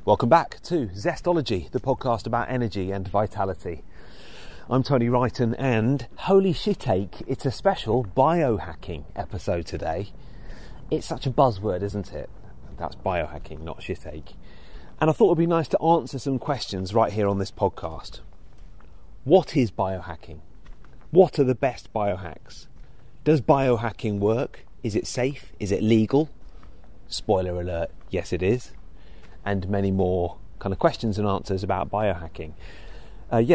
Welcome back to Zestology, the podcast about energy and vitality. I'm Tony Wrighton, and holy shiitake, it's a special biohacking episode today. It's such a buzzword, isn't it? That's biohacking, not shiitake. And I thought it would be nice to answer some questions right here on this podcast. What is biohacking? What are the best biohacks? Does biohacking work? Is it safe? Is it legal? Spoiler alert, yes it is. And many more kind of questions and answers about biohacking.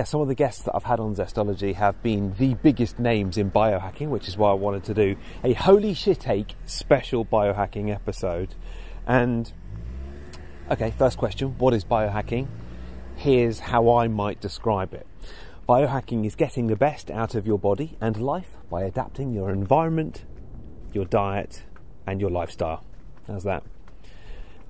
Some of the guests that I've had on Zestology have been the biggest names in biohacking, which is why I wanted to do a holy shiitake special biohacking episode. And, okay, first question, what is biohacking? Here's how I might describe it. Biohacking is getting the best out of your body and life by adapting your environment, your diet, and your lifestyle. How's that?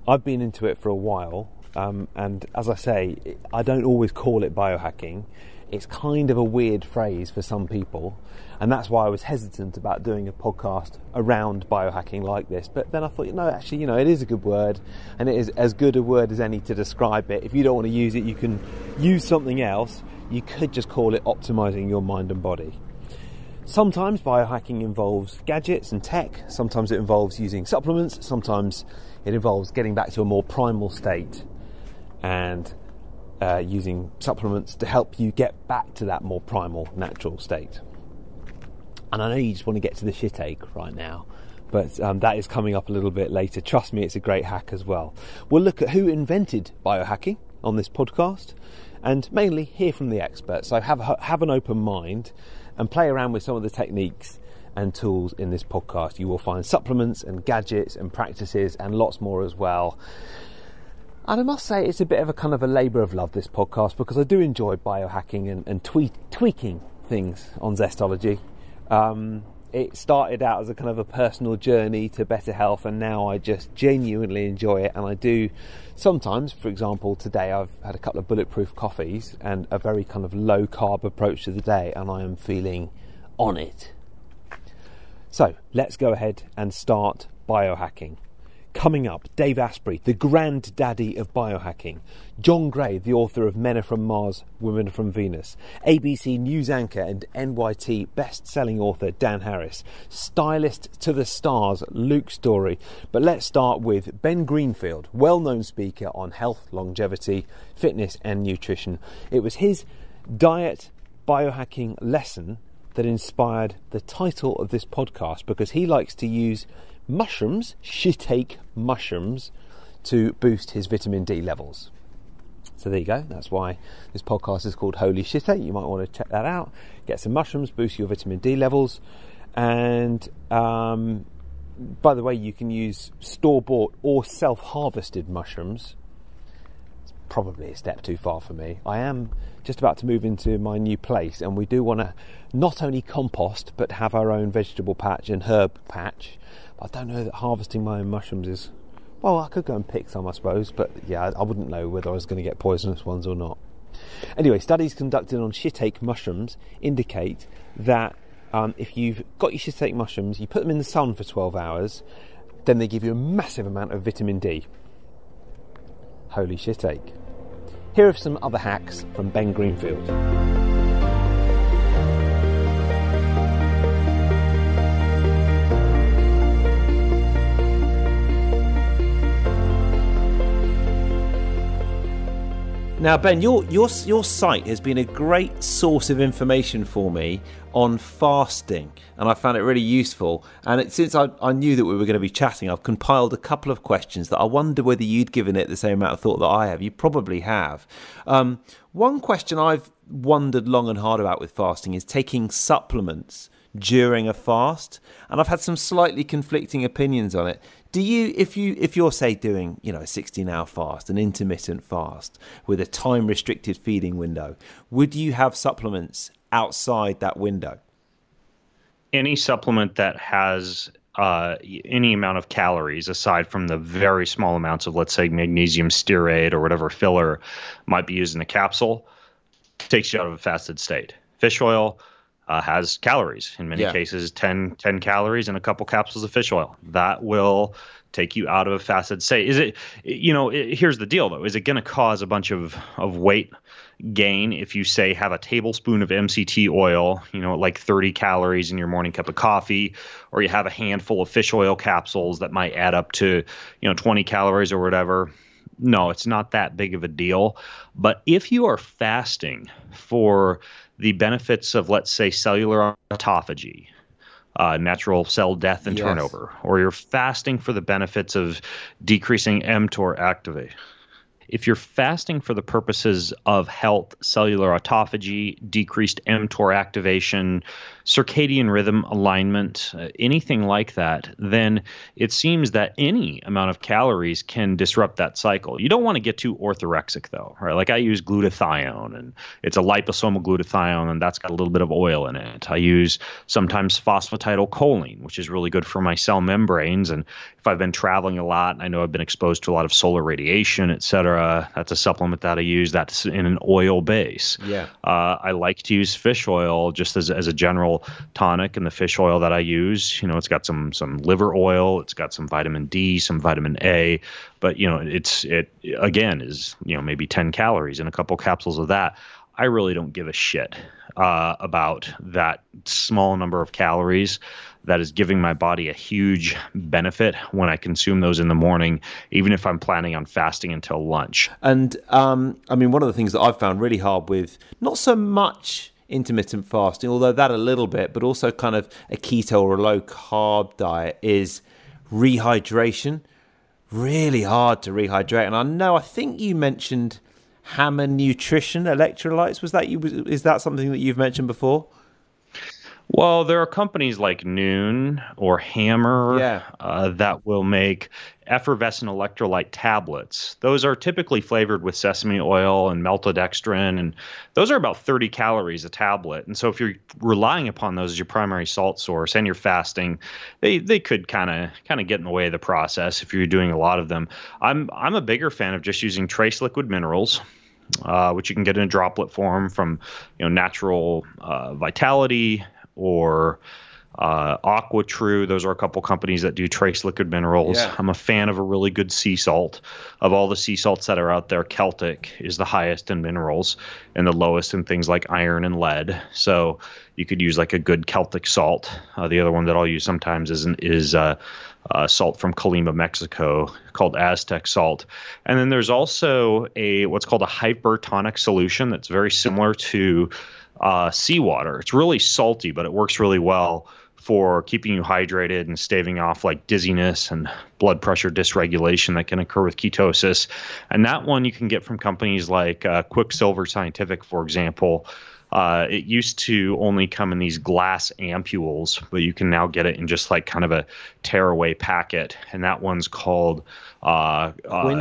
I've been into it for a while, and as I say, I don't always call it biohacking. It's kind of a weird phrase for some people, and that's why I was hesitant about doing a podcast around biohacking like this. But then I thought, it is a good word, and it is as good a word as any to describe it. If you don't want to use it, you can use something else. You could just call it optimizing your mind and body. Sometimes biohacking involves gadgets and tech. Sometimes it involves using supplements. Sometimes it involves getting back to a more primal state and using supplements to help you get back to that more primal, natural state. And I know you just want to get to the shiitake right now, but that is coming up a little bit later. Trust me, it's a great hack as well. We'll look at who invented biohacking on this podcast and mainly hear from the experts. So have an open mind and play around with some of the techniques and tools in this podcast. You will find supplements and gadgets and practices and lots more as well. And I must say it's a bit of a kind of a labour of love, this podcast, because I do enjoy biohacking and tweaking things on Zestology. It started out as a kind of a personal journey to better health, and now I just genuinely enjoy it. And I do sometimes, for example, today I've had a couple of bulletproof coffees and a very kind of low carb approach to the day, and I am feeling on it. So let's go ahead and start biohacking. Coming up, Dave Asprey, the granddaddy of biohacking. John Gray, the author of Men Are From Mars, Women Are From Venus. ABC News anchor and NYT best-selling author Dan Harris. Stylist to the stars, Luke Story. But let's start with Ben Greenfield, well-known speaker on health, longevity, fitness and nutrition. It was his diet biohacking lesson that inspired the title of this podcast, because he likes to use mushrooms, shiitake mushrooms, to boost his vitamin D levels. So there you go. That's why this podcast is called Holy Shiitake. You might want to check that out. Get some mushrooms, boost your vitamin D levels. And by the way, you can use store-bought or self-harvested mushrooms. It's probably a step too far for me. I am just about to move into my new place, and we do want to not only compost but have our own vegetable patch and herb patch. I don't know that harvesting my own mushrooms is... Well, I could go and pick some, I suppose, but yeah, I wouldn't know whether I was going to get poisonous ones or not. Anyway, studies conducted on shiitake mushrooms indicate that if you've got your shiitake mushrooms, you put them in the sun for 12 hours, then they give you a massive amount of vitamin D. Holy shiitake. Here are some other hacks from Ben Greenfield. Now, Ben, your site has been a great source of information for me on fasting, and I found it really useful. And since I knew that we were going to be chatting, I've compiled a couple of questions that I wonder whether you'd given it the same amount of thought that I have. You probably have. One question I've wondered long and hard about with fasting is taking supplements during a fast, and I've had some slightly conflicting opinions on it. Do you, if you're say doing, a 16-hour fast, an intermittent fast with a time-restricted feeding window, would you have supplements outside that window? Any supplement that has any amount of calories, aside from the very small amounts of, let's say, magnesium stearate or whatever filler might be used in a capsule, takes you out of a fasted state. Fish oil, has calories. In many cases, 10 calories and a couple capsules of fish oil. That will take you out of a fasted state. Is it, here's the deal though. Is it going to cause a bunch of weight gain if you say have a tablespoon of MCT oil, like 30 calories in your morning cup of coffee, or you have a handful of fish oil capsules that might add up to, 20 calories or whatever? No, it's not that big of a deal. But if you are fasting for the benefits of, let's say, cellular autophagy, natural cell death and turnover, or you're fasting for the benefits of decreasing mTOR activity. If you're fasting for the purposes of health, cellular autophagy, decreased mTOR activation, circadian rhythm alignment, anything like that, then it seems that any amount of calories can disrupt that cycle. You don't want to get too orthorexic though, right? Like I use glutathione, and it's a liposomal glutathione, and that's got a little bit of oil in it. I use sometimes phosphatidylcholine, which is really good for my cell membranes. And if I've been traveling a lot, and I know I've been exposed to a lot of solar radiation, et cetera, that's a supplement that I use that's in an oil base. I like to use fish oil just as a general tonic, and the fish oil that I use, it's got some liver oil, it's got some vitamin D, some vitamin A, but it again is maybe 10 calories and a couple capsules of that. I really don't give a shit about that small number of calories that is giving my body a huge benefit when I consume those in the morning, even if I'm planning on fasting until lunch. And one of the things that I've found really hard with not so much intermittent fasting, although that a little bit, but also kind of a keto or a low carb diet, is rehydration. Really hard to rehydrate. And I think you mentioned Hammer Nutrition electrolytes. Is that something that you've mentioned before? Well, there are companies like Noon or Hammer that will make effervescent electrolyte tablets. Those are typically flavored with sesame oil and maltodextrin, and those are about 30 calories a tablet. And so if you're relying upon those as your primary salt source and you're fasting, they could kind of get in the way of the process if you're doing a lot of them. I'm a bigger fan of just using trace liquid minerals, which you can get in a droplet form from Natural Vitality or AquaTrue. Those are a couple companies that do trace liquid minerals. I'm a fan of a really good sea salt. Of all the sea salts that are out there, Celtic is the highest in minerals and the lowest in things like iron and lead. So you could use like a good Celtic salt. The other one that I'll use sometimes is salt from Colima, Mexico, called Aztec salt. And then there's also what's called a hypertonic solution that's very similar to seawater. It's really salty, but it works really well for keeping you hydrated and staving off like dizziness and blood pressure dysregulation that can occur with ketosis. And that one you can get from companies like Quicksilver Scientific, for example. It used to only come in these glass ampules, but you can now get it in just like kind of a tearaway packet. And that one's called, I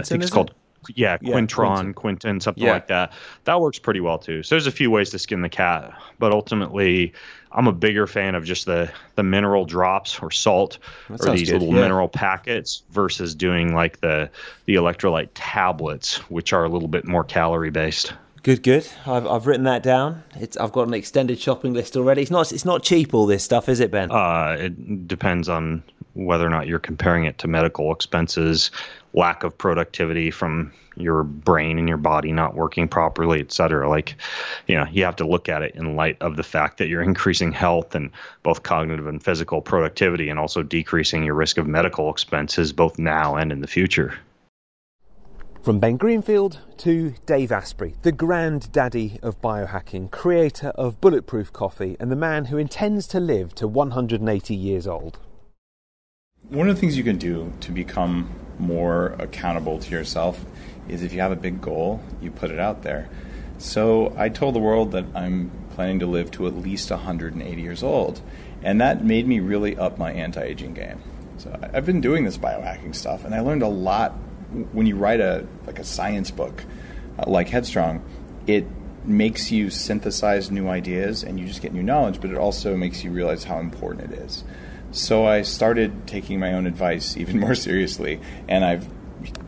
think it's called Quinton, something like that. That works pretty well too. So there's a few ways to skin the cat, but ultimately I'm a bigger fan of just the mineral drops or salt or these little mineral packets versus doing like the electrolyte tablets, which are a little bit more calorie based. Good. I've written that down. I've got an extended shopping list already. It's not cheap, all this stuff, is it, Ben? It depends on whether or not you're comparing it to medical expenses, lack of productivity from your brain and your body not working properly, et cetera. Like, you have to look at it in light of the fact that you're increasing health and both cognitive and physical productivity, and also decreasing your risk of medical expenses both now and in the future. From Ben Greenfield to Dave Asprey, the granddaddy of biohacking, creator of Bulletproof Coffee, and the man who intends to live to 180 years old. One of the things you can do to become more accountable to yourself is if you have a big goal, you put it out there. So I told the world that I'm planning to live to at least 180 years old, and that made me really up my anti-aging game. So I've been doing this biohacking stuff, and I learned a lot. When you write a science book like Headstrong, it makes you synthesize new ideas and you just get new knowledge, but it also makes you realize how important it is. So I started taking my own advice even more seriously, and I've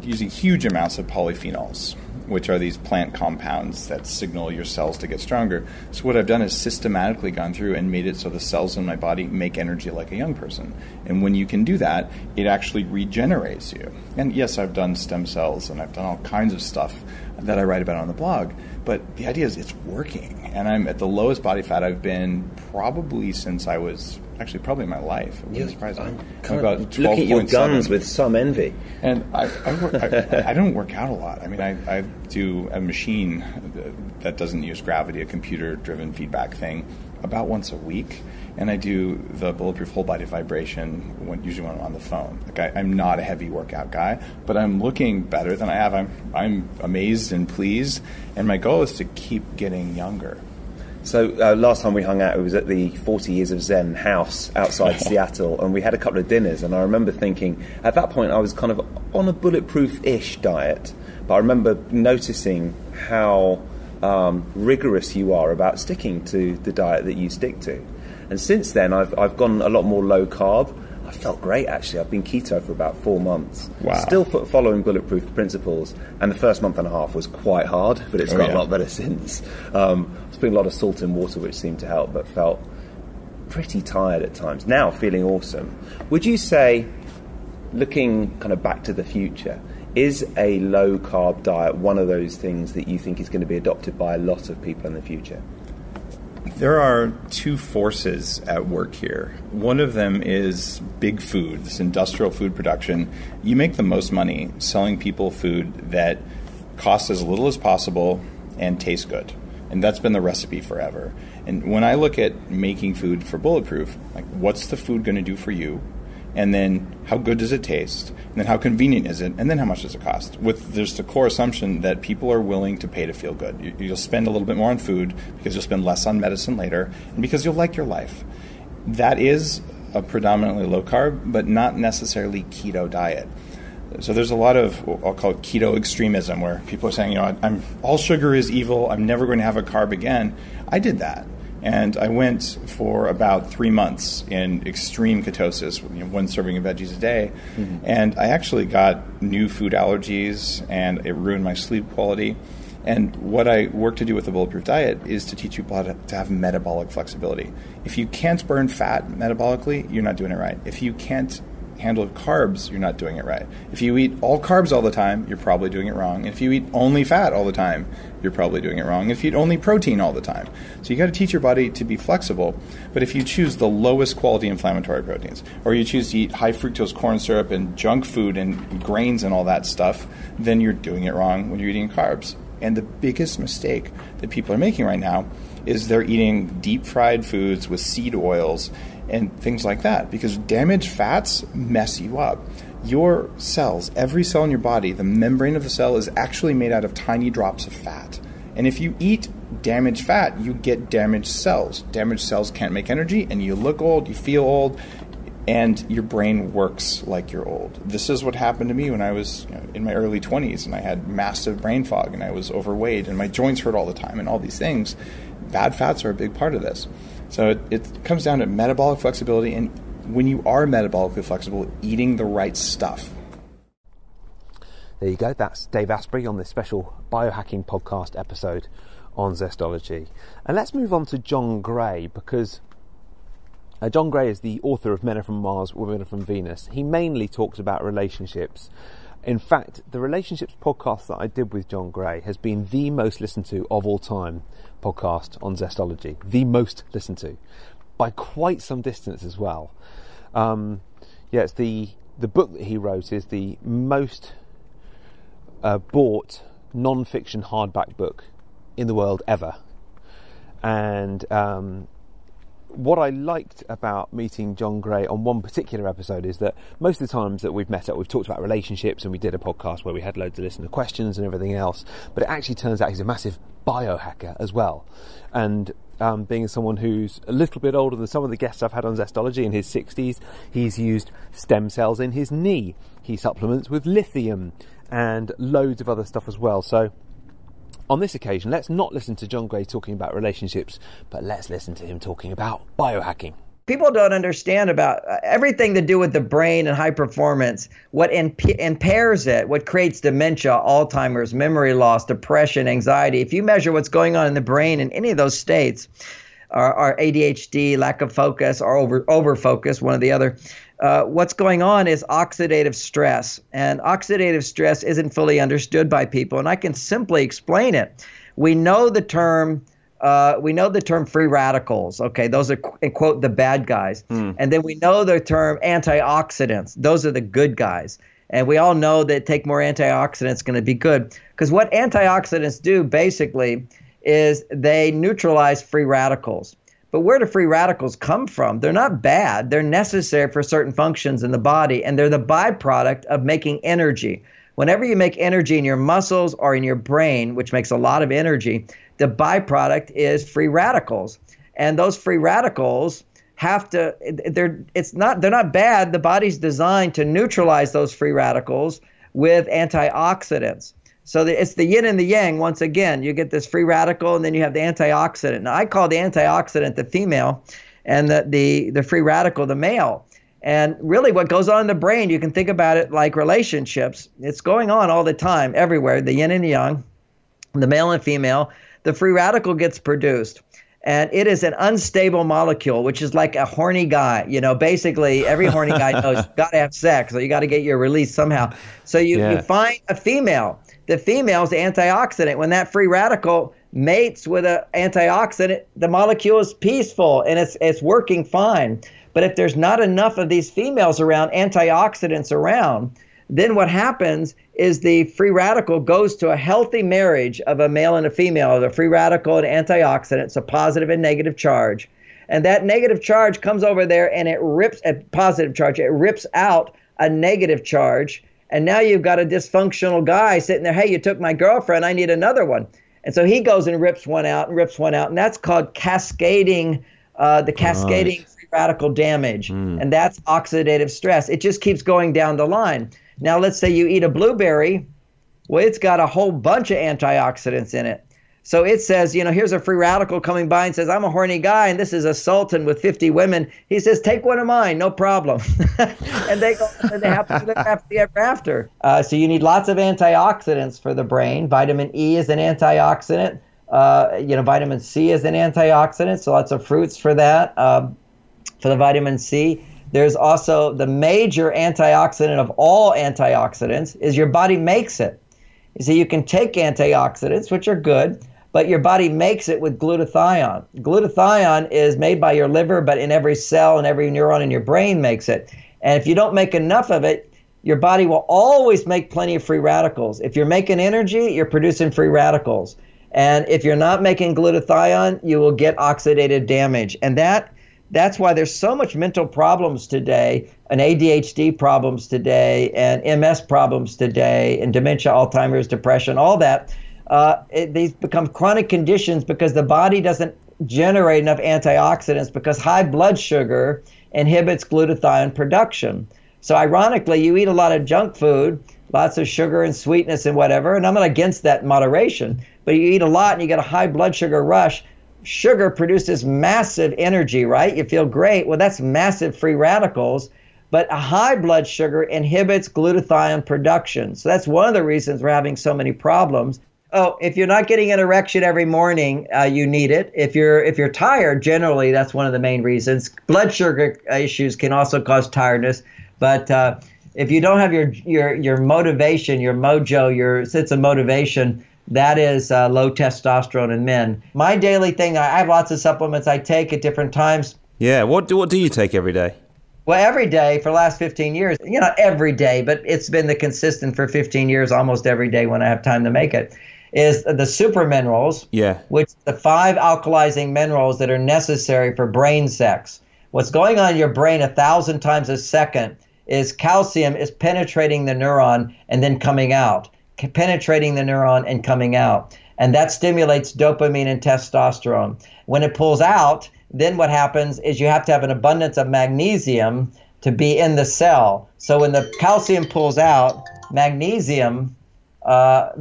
using huge amounts of polyphenols, which are these plant compounds that signal your cells to get stronger. So what I've done is systematically gone through and made it so the cells in my body make energy like a young person. And when you can do that, it actually regenerates you. And yes, I've done stem cells and I've done all kinds of stuff that I write about on the blog. But the idea is it's working. And I'm at the lowest body fat I've been probably since I was, actually probably in my life. It was surprising. I'm about looking at your guns with some envy. And I don't work out a lot. I mean, I do a machine that doesn't use gravity, a computer-driven feedback thing, about once a week. And I do the bulletproof whole body vibration usually when I'm on the phone. Like I'm not a heavy workout guy, but I'm looking better than I have. I'm amazed and pleased, and my goal is to keep getting younger. So last time we hung out, it was at the 40 Years of Zen house outside Seattle, and we had a couple of dinners, and I remember thinking, at that point I was kind of on a bulletproof-ish diet, but I remember noticing how rigorous you are about sticking to the diet that you stick to. And since then, I've gone a lot more low carb. I felt great, actually. I've been keto for about 4 months. Wow. Still following bulletproof principles. And the first month and a half was quite hard, but it's got a lot better since. I was putting a lot of salt in water, which seemed to help, but felt pretty tired at times. Now, feeling awesome. Would you say, looking kind of back to the future, is a low carb diet one of those things that you think is going to be adopted by a lot of people in the future? There are two forces at work here. One of them is big food, this industrial food production. You make the most money selling people food that costs as little as possible and tastes good. And that's been the recipe forever. And when I look at making food for Bulletproof, like what's the food going to do for you? And then how good does it taste? And then how convenient is it? And then how much does it cost? There's the core assumption that people are willing to pay to feel good. You'll spend a little bit more on food because you'll spend less on medicine later and because you'll like your life. That is a predominantly low carb, but not necessarily keto diet. So there's a lot of, I'll call it keto extremism, where people are saying, all sugar is evil. I'm never going to have a carb again. I did that. And I went for about 3 months in extreme ketosis, one serving of veggies a day. Mm-hmm. And I actually got new food allergies, and it ruined my sleep quality. And what I work to do with the Bulletproof diet is to teach people how to have metabolic flexibility. If you can't burn fat metabolically, you're not doing it right. If you can't handle carbs, you're not doing it right. If you eat all carbs all the time, you're probably doing it wrong. And if you eat only fat all the time, you're probably doing it wrong. If you eat only protein all the time. So you got to teach your body to be flexible. But if you choose the lowest quality inflammatory proteins, or you choose to eat high fructose corn syrup and junk food and grains and all that stuff, then you're doing it wrong when you're eating carbs. And the biggest mistake that people are making right now is they're eating deep fried foods with seed oils and things like that, because damaged fats mess you up. Your cells, every cell in your body, the membrane of the cell is actually made out of tiny drops of fat. And if you eat damaged fat, you get damaged cells. Damaged cells can't make energy, and you look old, you feel old, and your brain works like you're old. This is what happened to me when I was in my early 20s, and I had massive brain fog, and I was overweight, and my joints hurt all the time, and all these things. Bad fats are a big part of this. So it comes down to metabolic flexibility, and when you are metabolically flexible, eating the right stuff. There you go. That's Dave Asprey on this special Biohacking podcast episode on Zestology. And let's move on to John Gray, because John Gray is the author of Men Are From Mars, Women Are From Venus. He mainly talks about relationships. In fact, the relationships podcast that I did with John Gray has been the most listened to of all time podcast on Zestology. The most listened to. By quite some distance as well. It's the book that he wrote is the most bought non-fiction hardback book in the world ever. And what I liked about meeting John Gray on one particular episode is that most of the times that we've met up, we've talked about relationships, and we did a podcast where we had loads of listener questions and everything else, but it actually turns out he's a massive biohacker as well. And being someone who's a little bit older than some of the guests I've had on Zestology, in his 60s, he's used stem cells in his knee. He supplements with lithium and loads of other stuff as well. So on this occasion, let's not listen to John Gray talking about relationships, but let's listen to him talking about biohacking. people don't understand about everything to do with the brain and high performance, what impairs it, what creates dementia, Alzheimer's, memory loss, depression, anxiety. If you measure what's going on in the brain in any of those states, or ADHD, lack of focus, or over focus, one or the other, what's going on is oxidative stress. And oxidative stress isn't fully understood by people. And I can simply explain it. We know the term free radicals. Okay, those are, quote, the bad guys. And then we know the term antioxidants. Those are the good guys. And we all know that take more antioxidants is going to be good. Because what antioxidants do basically is they neutralize free radicals. But where do free radicals come from? They're not bad. They're necessary for certain functions in the body, and they're the byproduct of making energy. Whenever you make energy in your muscles or in your brain, which makes a lot of energy, the byproduct is free radicals. And those free radicals they're not bad. The body's designed to neutralize those free radicals with antioxidants. So it's the yin and the yang. Once again, you get this free radical, and then you have the antioxidant. Now, I call the antioxidant the female, and the free radical the male. And really, what goes on in the brain, you can think about it like relationships. It's going on all the time, everywhere. The yin and the yang, the male and female. The free radical gets produced, and it is an unstable molecule, which is like a horny guy. Basically, every horny guy knows you've got to have sex, so you got to get your release somehow. So you find a female. The female is the antioxidant. When that free radical mates with an antioxidant, the molecule is peaceful and it's working fine. But if there's not enough of these females around, antioxidants around, then what happens is the free radical goes to a healthy marriage of a male and a female, the free radical and antioxidant, it's a positive and negative charge. And that negative charge comes over there and it rips a positive charge. It rips out a negative charge. And now you've got a dysfunctional guy sitting there, hey, you took my girlfriend, I need another one. And so he goes and rips one out and rips one out. And that's called cascading, free radical damage. And that's oxidative stress. It just keeps going down the line. Now, let's say you eat a blueberry. Well, it's got a whole bunch of antioxidants in it. So it says, here's a free radical coming by and says, I'm a horny guy, and this is a sultan with 50 women. He says, take one of mine, no problem. And they go, and they have to live happily ever after. So you need lots of antioxidants for the brain. Vitamin E is an antioxidant. Vitamin C is an antioxidant, so lots of fruits for that, for the vitamin C. There's also the major antioxidant of all antioxidants is your body makes it. You see, you can take antioxidants, which are good, but your body makes it with glutathione. Glutathione is made by your liver, but in every cell and every neuron in your brain makes it. And if you don't make enough of it, your body will always make plenty of free radicals. If you're making energy, you're producing free radicals. And if you're not making glutathione, you will get oxidative damage. And that's why there's so much mental problems today, and ADHD problems today, and MS problems today, and dementia, Alzheimer's, depression, all that. These become chronic conditions because the body doesn't generate enough antioxidants because high blood sugar inhibits glutathione production. So ironically, you eat a lot of junk food, lots of sugar and sweetness and whatever, and I'm not against that in moderation, but you eat a lot and you get a high blood sugar rush. Sugar produces massive energy, right? You feel great. Well, that's massive free radicals, but a high blood sugar inhibits glutathione production. So that's one of the reasons we're having so many problems. Oh, if you're not getting an erection every morning, you need it. If you're tired, generally, that's one of the main reasons. Blood sugar issues can also cause tiredness, but if you don't have your motivation, your mojo, your sense of motivation, that is low testosterone in men. My daily thing, I have lots of supplements I take at different times. Yeah, what do you take every day? Well, every day for the last 15 years, not every day, but it's been the consistent for 15 years, almost every day when I have time to make it, is the super minerals, which are the 5 alkalizing minerals that are necessary for brain sex. What's going on in your brain 1,000 times a second is calcium is penetrating the neuron and then coming out. Penetrating the neuron and coming out. And that stimulates dopamine and testosterone. When it pulls out, then what happens is you have to have an abundance of magnesium to be in the cell. So when the calcium pulls out, magnesium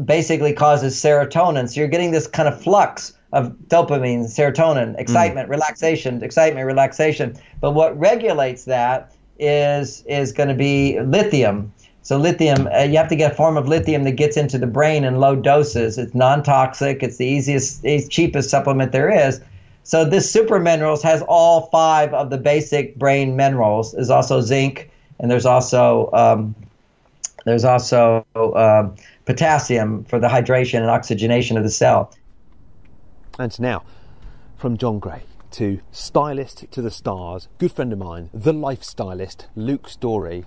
basically causes serotonin. So you're getting this kind of flux dopamine, serotonin, excitement, relaxation, excitement, relaxation. But what regulates that is going to be lithium. So lithium, you have to get a form of lithium that gets into the brain in low doses. It's non-toxic. It's the cheapest supplement there is. So this super minerals has all 5 of the basic brain minerals. There's also zinc, and there's also potassium for the hydration and oxygenation of the cell. And now, from John Gray to stylist to the stars, good friend of mine, the lifestylist, Luke Story.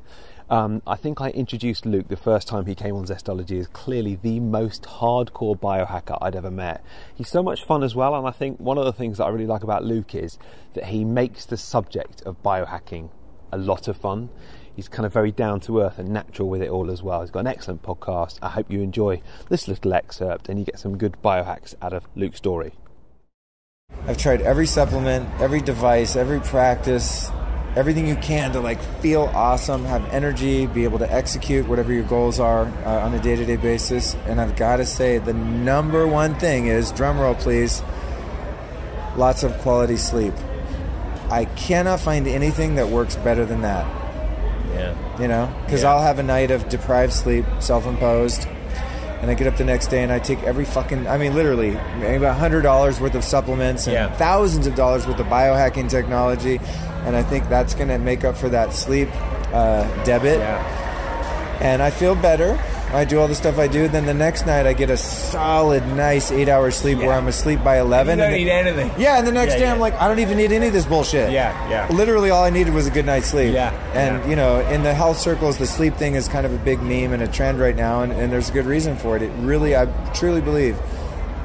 I think I introduced Luke the first time he came on Zestology as clearly the most hardcore biohacker I'd ever met. He's so much fun as well, and I think one of the things that I really like about Luke is that he makes the subject of biohacking a lot of fun. He's kind of very down to earth and natural with it all as well. He's got an excellent podcast. I hope you enjoy this little excerpt and you get some good biohacks out of Luke's Story. I've tried every supplement, every device, every practice, everything you can to like feel awesome, have energy, be able to execute whatever your goals are on a day-to-day basis. And I've got to say the number one thing is, drum roll please, lots of quality sleep. I cannot find anything that works better than that. Yeah. You know, because I'll have a night of deprived sleep, self-imposed, and I get up the next day and I take every fucking, I mean, literally, maybe $100 worth of supplements and thousands of dollars worth of biohacking technology, and I think that's going to make up for that sleep debit. Yeah. And I feel better. I do all the stuff I do. Then the next night I get a solid, nice 8-hour sleep where I'm asleep by 11. You don't need anything. Yeah, and the next day I'm like, I don't even need any of this bullshit. Yeah. Literally all I needed was a good night's sleep. Yeah. And, you know, in the health circles, the sleep thing is kind of a big meme and a trend right now, and there's a good reason for it. It really, I truly believe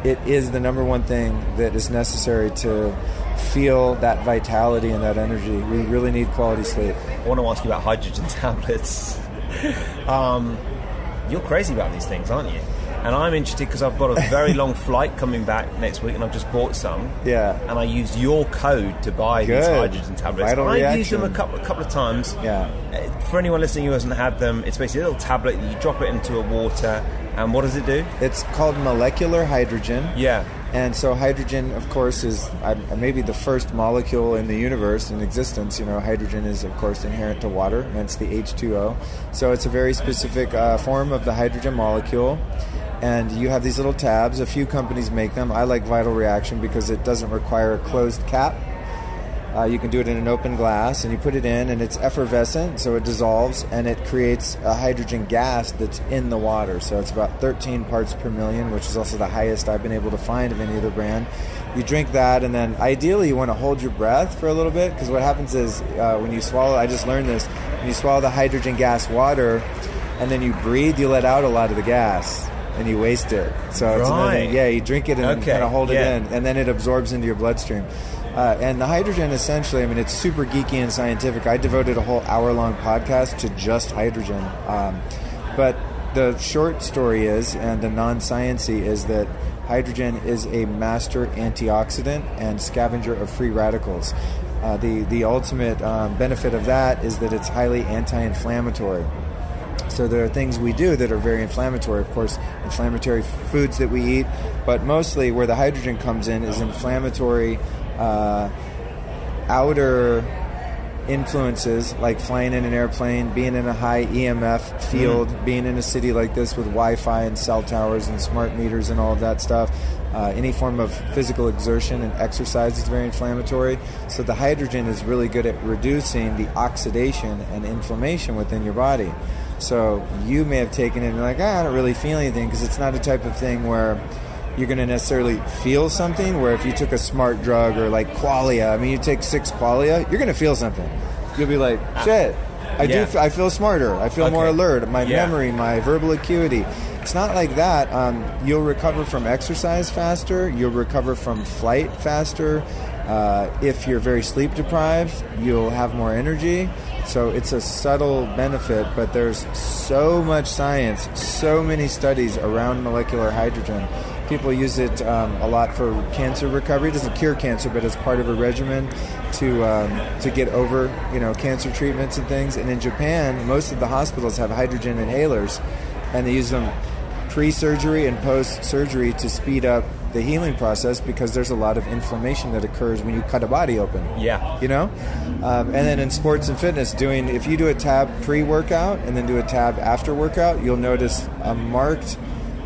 it is the number one thing that is necessary to feel that vitality and that energy. We really need quality sleep. I want to ask you about hydrogen tablets. You're crazy about these things, aren't you? And I'm interested because I've got a very long flight coming back next week, and I've just bought some. Yeah. And I used your code to buy these hydrogen tablets. I've used them a couple of times. Yeah. For anyone listening who hasn't had them, it's basically a little tablet. You drop it into a water, and what does it do? It's called molecular hydrogen. Yeah. And so hydrogen, of course, is maybe the first molecule in the universe in existence. You know, hydrogen is, of course, inherent to water, hence the H2O. So it's a very specific form of the hydrogen molecule. And you have these little tabs. A few companies make them. I like Vital Reaction because it doesn't require a closed cap. You can do it in an open glass, and you put it in, and it's effervescent, so it dissolves, and it creates a hydrogen gas that's in the water. So it's about 13 parts per million, which is also the highest I've been able to find of any other brand. You drink that, and then ideally you want to hold your breath for a little bit, because what happens is when you swallow, I just learned this, when you swallow the hydrogen gas water, and then you breathe, you let out a lot of the gas. And you waste it. So it's another thing. Yeah, you drink it and kind of hold it in, and then it absorbs into your bloodstream. And the hydrogen, essentially, I mean, it's super geeky and scientific. I devoted a whole hour-long podcast to just hydrogen. But the short story is, and the non-sciency is, that hydrogen is a master antioxidant and scavenger of free radicals. The ultimate benefit of that is that it's highly anti-inflammatory. So there are things we do that are very inflammatory. Of course, inflammatory foods that we eat, but mostly where the hydrogen comes in is inflammatory outer influences, like flying in an airplane, being in a high EMF field, being in a city like this with Wi-Fi and cell towers and smart meters and all of that stuff. Any form of physical exertion and exercise is very inflammatory. So the hydrogen is really good at reducing the oxidation and inflammation within your body. So you may have taken it and you're like, I don't really feel anything, because it's not a type of thing where you're going to necessarily feel something, where if you took a smart drug or like Qualia, I mean, you take 6 Qualia, you're going to feel something. You'll be like, shit, I feel smarter. I feel more alert. My memory, my verbal acuity. It's not like that. You'll recover from exercise faster. You'll recover from flight faster. If you're very sleep deprived, you'll have more energy. So it's a subtle benefit, but there's so much science, so many studies around molecular hydrogen. People use it a lot for cancer recovery. It doesn't cure cancer, but as part of a regimen to get over, cancer treatments and things. And in Japan, most of the hospitals have hydrogen inhalers, and they use them pre-surgery and post-surgery to speed up the healing process, because there's a lot of inflammation that occurs when you cut a body open. Yeah. You know? And then in sports and fitness, if you do a tab pre-workout and then do a tab after workout, you'll notice a marked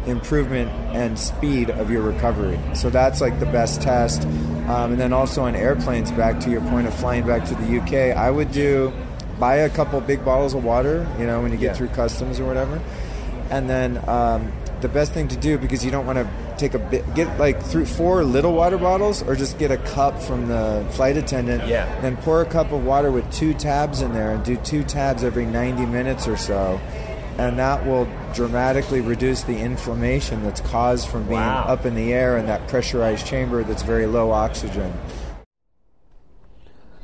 improvement and speed of your recovery. So that's like the best test. And then also on airplanes, back to your point of flying back to the UK, I would buy a couple big bottles of water, when you get through customs or whatever. And then the best thing to do, because you don't want to get like 4 little water bottles, or just get a cup from the flight attendant. Yeah. Then pour a cup of water with 2 tabs in there, and do 2 tabs every 90 minutes or so. And that will dramatically reduce the inflammation that's caused from being up in the air in that pressurized chamber that's very low oxygen.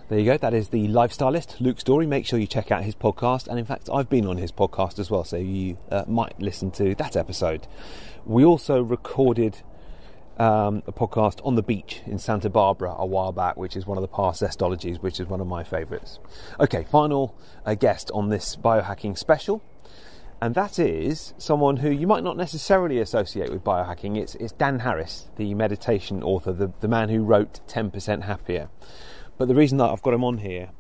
There you go. That is the lifestylist, Luke Story. Make sure you check out his podcast. And in fact, I've been on his podcast as well, so you might listen to that episode. We also recorded a podcast on the beach in Santa Barbara a while back, which is one of the past zestologies, which is one of my favourites. Okay, final guest on this biohacking special. And that is someone who you might not necessarily associate with biohacking. It's Dan Harris, the meditation author, the man who wrote 10% Happier. But the reason that I've got him on here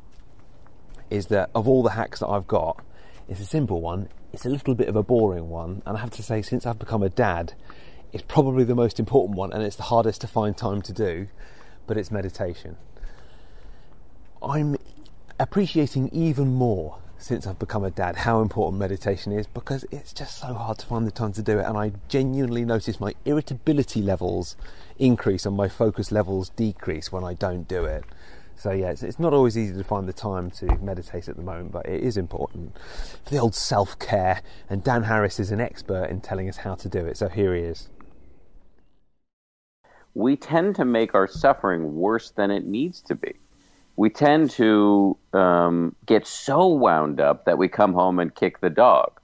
is that of all the hacks that I've got, it's a simple one. It's a little bit of a boring one. And I have to say, since I've become a dad, it's probably the most important one, and it's the hardest to find time to do, but it's meditation. I'm appreciating even more since I've become a dad how important meditation is, because it's just so hard to find the time to do it, and I genuinely notice my irritability levels increase and my focus levels decrease when I don't do it. So yeah, it's not always easy to find the time to meditate at the moment, but it is important for the old self-care, and Dan Harris is an expert in telling us how to do it, so here he is. We tend to make our suffering worse than it needs to be. We tend to get so wound up that we come home and kick the dog.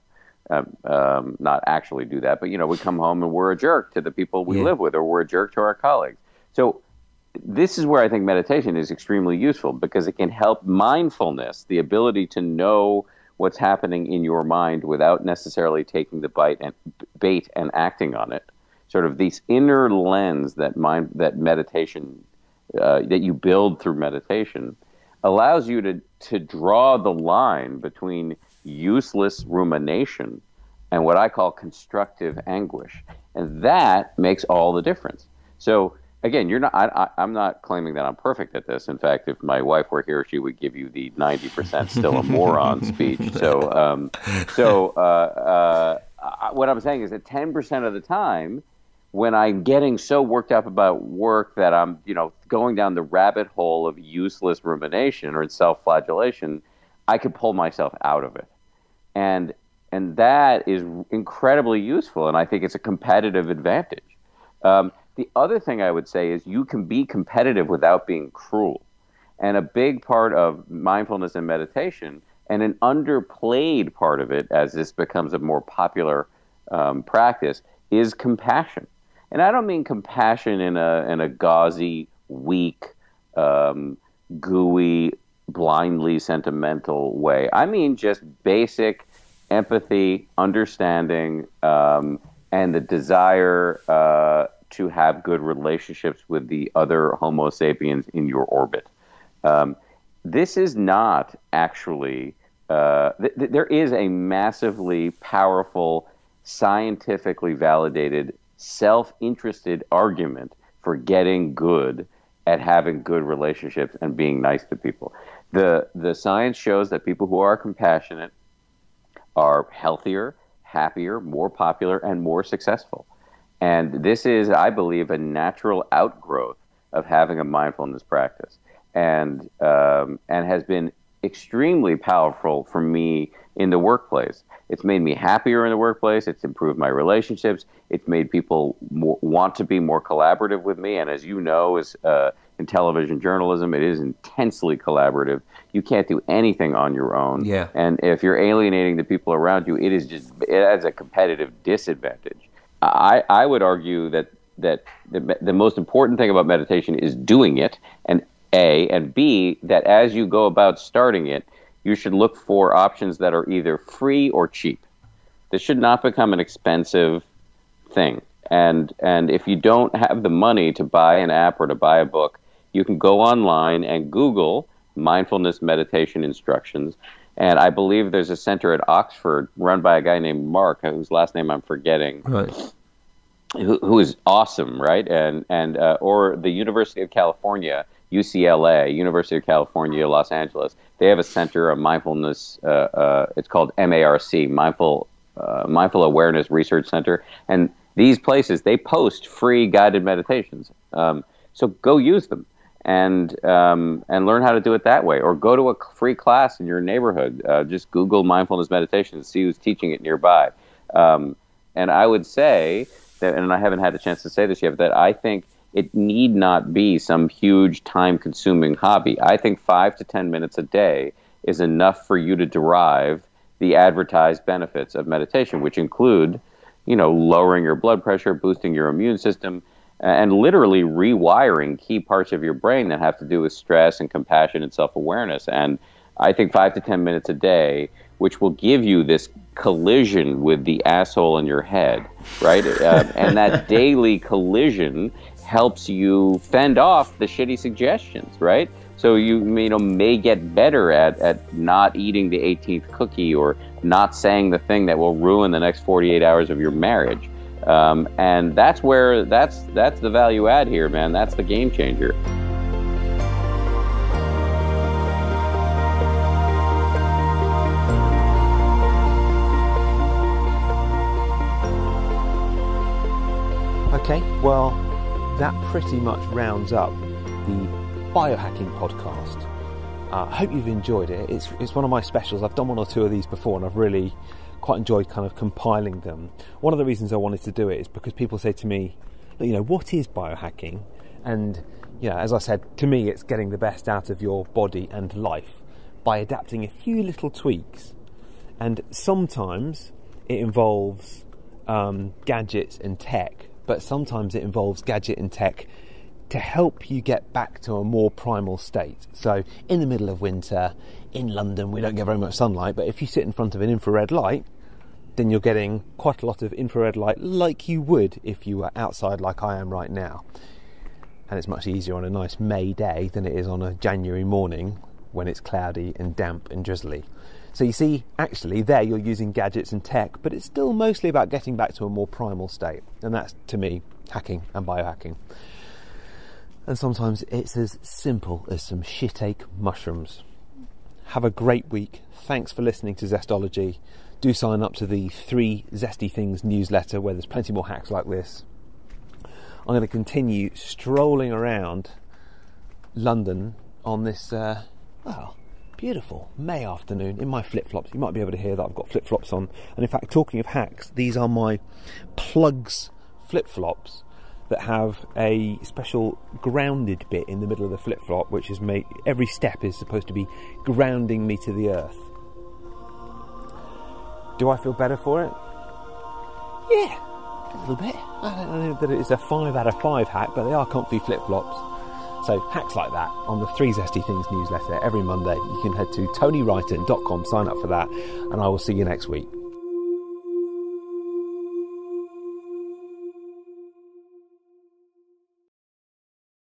Not actually do that, but we come home and we're a jerk to the people we live with, or we're a jerk to our colleagues. So this is where I think meditation is extremely useful, because it can help mindfulness, the ability to know what's happening in your mind without necessarily taking the bait and acting on it. Sort of this inner lens that meditation that you build through meditation allows you to draw the line between useless rumination and what I call constructive anguish. And that makes all the difference. So again, I'm not claiming that I'm perfect at this. In fact, if my wife were here, she would give you the 90% still a moron speech. So what I'm saying is that 10% of the time, when I'm getting so worked up about work that I'm, going down the rabbit hole of useless rumination or self-flagellation, I could pull myself out of it. And that is incredibly useful, and I think it's a competitive advantage. The other thing I would say is you can be competitive without being cruel. And a big part of mindfulness and meditation, and an underplayed part of it as this becomes a more popular practice, is compassion. And I don't mean compassion in a gauzy, weak, gooey, blindly sentimental way. I mean just basic empathy, understanding, and the desire to have good relationships with the other Homo sapiens in your orbit. This is not actually, there is a massively powerful, scientifically validated, self-interested argument for getting good at having good relationships and being nice to people. The science shows that people who are compassionate are healthier, happier, more popular, and more successful. And this is, I believe, a natural outgrowth of having a mindfulness practice, and has been extremely powerful for me in the workplace. It's made me happier in the workplace. It's improved my relationships. It's made people want to be more collaborative with me. And as you know, in television journalism, it is intensely collaborative. You can't do anything on your own. Yeah. And if you're alienating the people around you, it has a competitive disadvantage. I would argue that the most important thing about meditation is doing it, and B, that as you go about starting it, you should look for options that are either free or cheap. This should not become an expensive thing. And if you don't have the money to buy an app or to buy a book, you can go online and Google mindfulness meditation instructions. And I believe there's a center at Oxford run by a guy named Mark, whose last name I'm forgetting, Right. who is awesome, right? And or the University of California, UCLA, University of California, Los Angeles. They have a center of mindfulness. It's called MARC, Mindful Awareness Research Center. And these places, they post free guided meditations. So go use them and learn how to do it that way. Or go to a free class in your neighborhood. Just Google mindfulness meditation and see who's teaching it nearby. And I would say that, and I haven't had a chance to say this yet, but that I think it need not be some huge time-consuming hobby. I think 5 to 10 minutes a day is enough for you to derive the advertised benefits of meditation, which include, lowering your blood pressure, boosting your immune system, and literally rewiring key parts of your brain that have to do with stress and compassion and self-awareness. And I think 5 to 10 minutes a day, which will give you this collision with the asshole in your head, right? And that daily collision helps you fend off the shitty suggestions, right? So you may get better at not eating the 18th cookie or not saying the thing that will ruin the next 48 hours of your marriage. And that's the value add here, man. That's the game changer. Okay, well, that pretty much rounds up the Biohacking podcast. I hope you've enjoyed it. It's one of my specials. I've done one or two of these before and I've really quite enjoyed kind of compiling them. One of the reasons I wanted to do it is because people say to me, what is biohacking? And, as I said, to me it's getting the best out of your body and life by adapting a few little tweaks. And sometimes it involves gadgets and tech, but sometimes it involves gadget and tech to help you get back to a more primal state. So in the middle of winter, in London, we don't get very much sunlight, but if you sit in front of an infrared light, then you're getting quite a lot of infrared light like you would if you were outside like I am right now. And it's much easier on a nice May day than it is on a January morning when it's cloudy and damp and drizzly. So you see, actually, there you're using gadgets and tech, but it's still mostly about getting back to a more primal state. And that's, to me, hacking and biohacking. And sometimes it's as simple as some shiitake mushrooms. Have a great week. Thanks for listening to Zestology. Do sign up to the 3 Zesty Things newsletter where there's plenty more hacks like this. I'm going to continue strolling around London on this, beautiful May afternoon in my flip-flops. You might be able to hear that I've got flip-flops on. And in fact, talking of hacks, these are my plugs flip-flops that have a special grounded bit in the middle of the flip-flop, which is made, every step is supposed to be grounding me to the earth. Do I feel better for it? Yeah, a little bit. I don't know that it's a 5 out of 5 hack, but they are comfy flip-flops. So hacks like that on the 3 Zesty Things newsletter every Monday. You can head to TonyWrighton.com, sign up for that, and I will see you next week.